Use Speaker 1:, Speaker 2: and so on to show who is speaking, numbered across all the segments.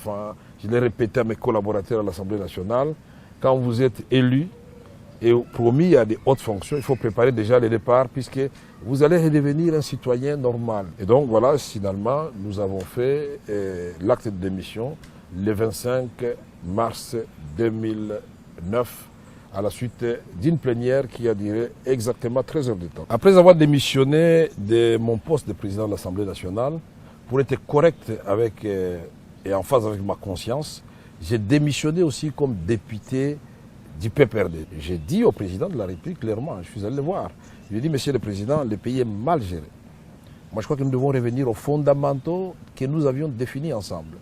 Speaker 1: enfants, je l'ai répété à mes collaborateurs à l'Assemblée nationale, quand vous êtes élu et promis à des hautes fonctions, il faut préparer déjà le départ puisque vous allez redevenir un citoyen normal. Et donc voilà, finalement, nous avons fait l'acte de démission le 25 mars 2009 à la suite d'une plénière qui a duré exactement 13 heures de temps. Après avoir démissionné de mon poste de président de l'Assemblée nationale, pour être correct avec, et en phase avec ma conscience, j'ai démissionné aussi comme député du PPRD. J'ai dit au président de la République clairement, je suis allé le voir, je lui ai dit, monsieur le président, le pays est mal géré. Moi je crois que nous devons revenir aux fondamentaux que nous avions définis ensemble.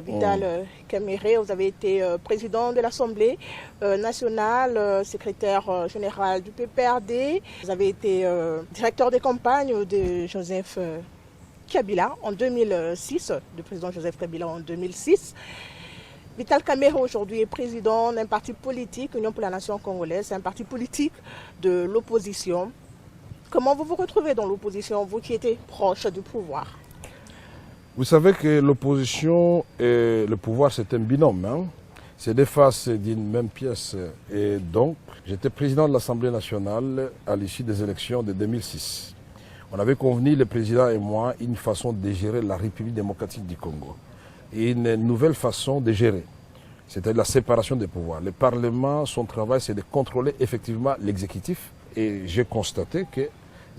Speaker 2: Vital Kamerhe, vous avez été président de l'Assemblée nationale, secrétaire général du PPRD. Vous avez été directeur des campagnes de Joseph Kabila en 2006, du président Joseph Kabila en 2006. Vital Kamerhe aujourd'hui est président d'un parti politique, Union pour la Nation congolaise, c'est un parti politique de l'opposition. Comment vous vous retrouvez dans l'opposition, vous qui étiez proche du pouvoir?
Speaker 1: Vous savez que l'opposition et le pouvoir, c'est un binôme. Hein? C'est des faces d'une même pièce. Et donc, j'étais président de l'Assemblée nationale à l'issue des élections de 2006. On avait convenu, le président et moi, une façon de gérer la République démocratique du Congo. Et une nouvelle façon de gérer. C'était la séparation des pouvoirs. Le Parlement, son travail, c'est de contrôler effectivement l'exécutif. Et j'ai constaté qu'il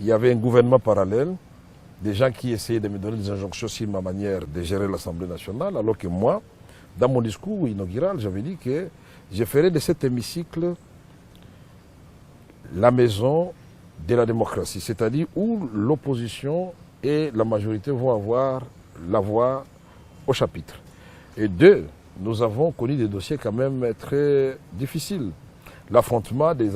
Speaker 1: y avait un gouvernement parallèle, des gens qui essayaient de me donner des injonctions sur ma manière de gérer l'Assemblée nationale, alors que moi, dans mon discours inaugural, j'avais dit que je ferais de cet hémicycle la maison de la démocratie, c'est-à-dire où l'opposition et la majorité vont avoir la voix au chapitre. Et deux, nous avons connu des dossiers quand même très difficiles. L'affrontement des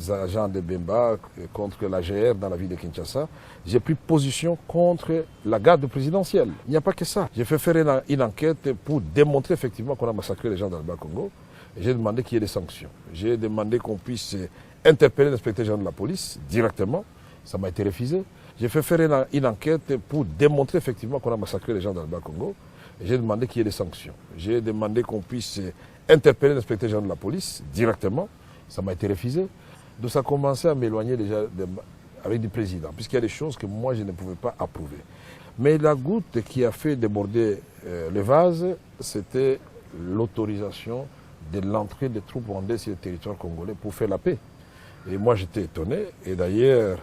Speaker 1: agents de Bemba contre la GR dans la ville de Kinshasa, j'ai pris position contre la garde présidentielle. Il n'y a pas que ça. J'ai fait faire une enquête pour démontrer effectivement qu'on a massacré les gens dans le Bas-Congo. J'ai demandé qu'il y ait des sanctions. J'ai demandé qu'on puisse interpeller l'inspecteur général de la police directement. Ça m'a été refusé. J'ai fait faire une enquête pour démontrer effectivement qu'on a massacré les gens dans le Bas-Congo. J'ai demandé qu'il y ait des sanctions. J'ai demandé qu'on puisse interpeller l'inspecteur général de la police directement. Ça m'a été refusé. Donc ça a commencé à m'éloigner déjà avec du président, puisqu'il y a des choses que moi je ne pouvais pas approuver. Mais la goutte qui a fait déborder le vase, c'était l'autorisation de l'entrée des troupes rwandaises sur le territoire congolais pour faire la paix. Et moi j'étais étonné. Et d'ailleurs,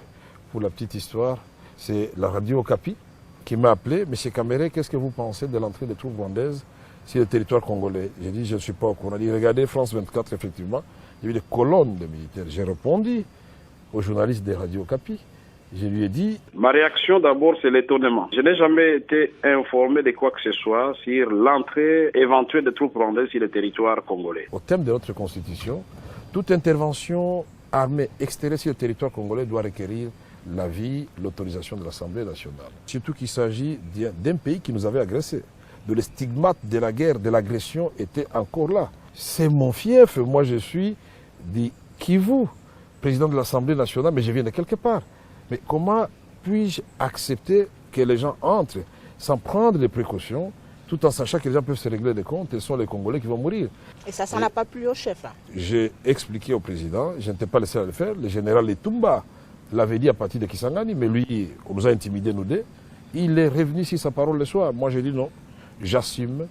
Speaker 1: pour la petite histoire, c'est la radio Okapi qui m'a appelé. Monsieur Kamerhe, qu'est-ce que vous pensez de l'entrée des troupes rwandaises sur le territoire congolais? J'ai dit, je ne suis pas au courant. Il a dit, regardez France 24, effectivement, il y a eu des colonnes de militaires. J'ai répondu au journaliste des radios Okapi. Je lui ai dit...
Speaker 3: Ma réaction d'abord, c'est l'étonnement. Je n'ai jamais été informé de quoi que ce soit sur l'entrée éventuelle des troupes rwandaises sur le territoire congolais.
Speaker 1: Au terme de notre constitution, toute intervention armée extérieure sur le territoire congolais doit requérir l'avis, l'autorisation de l'Assemblée nationale. Surtout qu'il s'agit d'un pays qui nous avait agressés. De le stigmate de la guerre, de l'agression était encore là. C'est mon fief, moi je suis dit Kivu, président de l'Assemblée nationale, mais je viens de quelque part. Mais comment puis-je accepter que les gens entrent sans prendre des précautions, tout en sachant que les gens peuvent se régler des comptes, et ce sont les Congolais qui vont mourir?
Speaker 2: Et ça n'a pas plu au chef. Hein.
Speaker 1: J'ai expliqué au président, je n'étais pas le seul à le faire, le général Etumba l'avait dit à partir de Kisangani, mais lui, on nous a intimidés nous deux. Il est revenu sur sa parole le soir. Moi j'ai dit non, j'assume.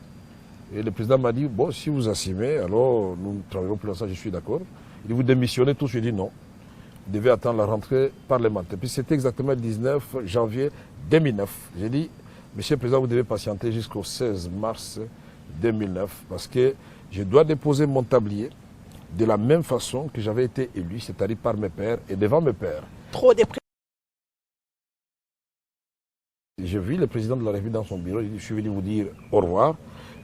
Speaker 1: Et le président m'a dit, bon, si vous assumez, alors nous ne travaillerons plus ensemble, je suis d'accord. Il dit, vous démissionnez tous, je dis non. Vous devez attendre la rentrée parlementaire. Puis c'était exactement le 19 janvier 2009. J'ai dit, monsieur le président, vous devez patienter jusqu'au 16 mars 2009 parce que je dois déposer mon tablier de la même façon que j'avais été élu, c'est-à-dire par mes pairs et devant mes pairs.
Speaker 2: Trop de
Speaker 1: J'ai vu le président de la République dans son bureau, il dit, je suis venu vous dire au revoir.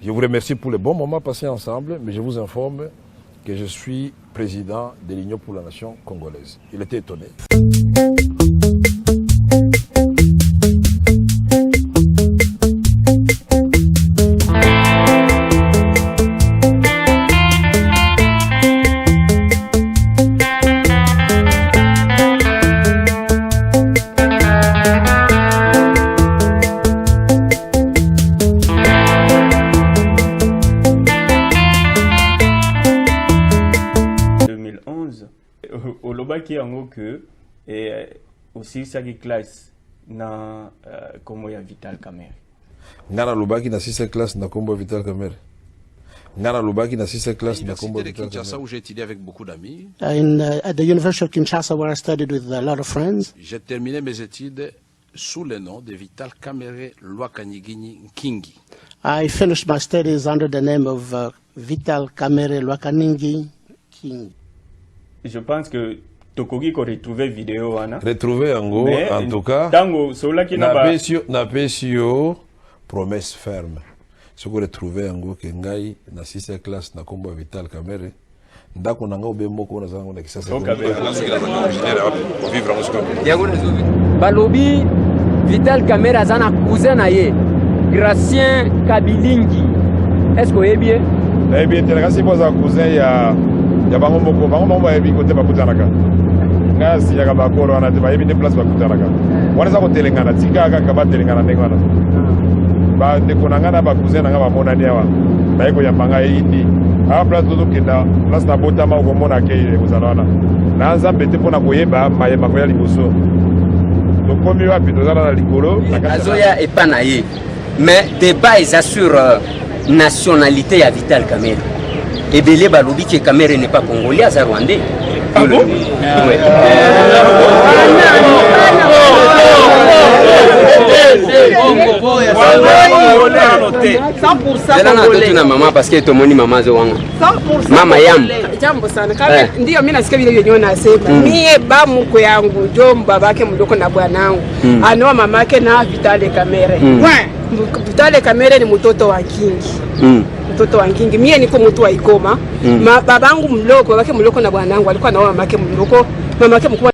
Speaker 1: Je vous remercie pour les bons moments passés ensemble, mais je vous informe que je suis président de l'Union pour la nation congolaise. Il était étonné.
Speaker 4: Olobaki yango que aussi ça qui classe na comme ya Vital Kamerhe.
Speaker 1: Ngana Lobaki na 6e classe na kombo Vital Kamerhe. Ngana Lobaki na 6e classe na kombo Vital Kamerhe.
Speaker 5: Où j'ai étudié avec beaucoup d'amis.
Speaker 6: At the University of Kinshasa, where I studied with a lot of friends.
Speaker 5: J'ai terminé mes études sous le nom de Vital Kamerhe Lwakanyigini Nkingi.
Speaker 6: I finished my studies under the name of Vital Kamerhe Lwakanyigini Nkingi.
Speaker 4: Je pense que Tokogi ko retrouver vidéo wana.
Speaker 1: Retrouver yango en tout cas.
Speaker 4: Tango sola ki na ba
Speaker 1: na pesio promesse ferme. Ce que retrouver yango ke ngai na 6e classe na kombo Vital Kamerhe. Ndako nanga obe moko na zango na kisasa.
Speaker 7: Balobi Vital Kamerhe azana cousin na ye. Gracien Kabilingi. Est-ce que est bien?
Speaker 8: Eh bien, tu as un cousin ya bango moko yebi kote bakutanaka ngasi ya kabakoro wana te bayebi ne place bakutanaka wana za kotelengana tika kaka batelengana ndenge wana ba ndekona na ba cousin nga bamonani awa bayeko ya manga yindi a place dozo kenda place na botama ko mona ke kozala wana na nzambe te pona koyeba mayema ko ya liboso to komi wapi tozala na likolo
Speaker 7: azoya epana ye mais débat ils assurent nationalité ya Vital Kamerhe. Et Belé Balobi que Kamerhe n'est pas congolais, c'est rwandais.
Speaker 4: Ah bon?
Speaker 7: Ouais. Maman parce que tomoni maman zowanga. Mama yam.
Speaker 9: Jambo sana. Kama ndio mimi nasikia vile yenyewe nasema. Mie ba mko yangu jomba babake mdoko na bwanangu. Anoa mamake na Vital Kamerhe. Vital Kamerhe ni mtoto wa Kingi. Mtoto wa Nkingi. Mie niko mtu wa Ikoma. Babangu mloko, babake mloko na bwanangu alikuwa na mamake mloko. Mamake mkubwa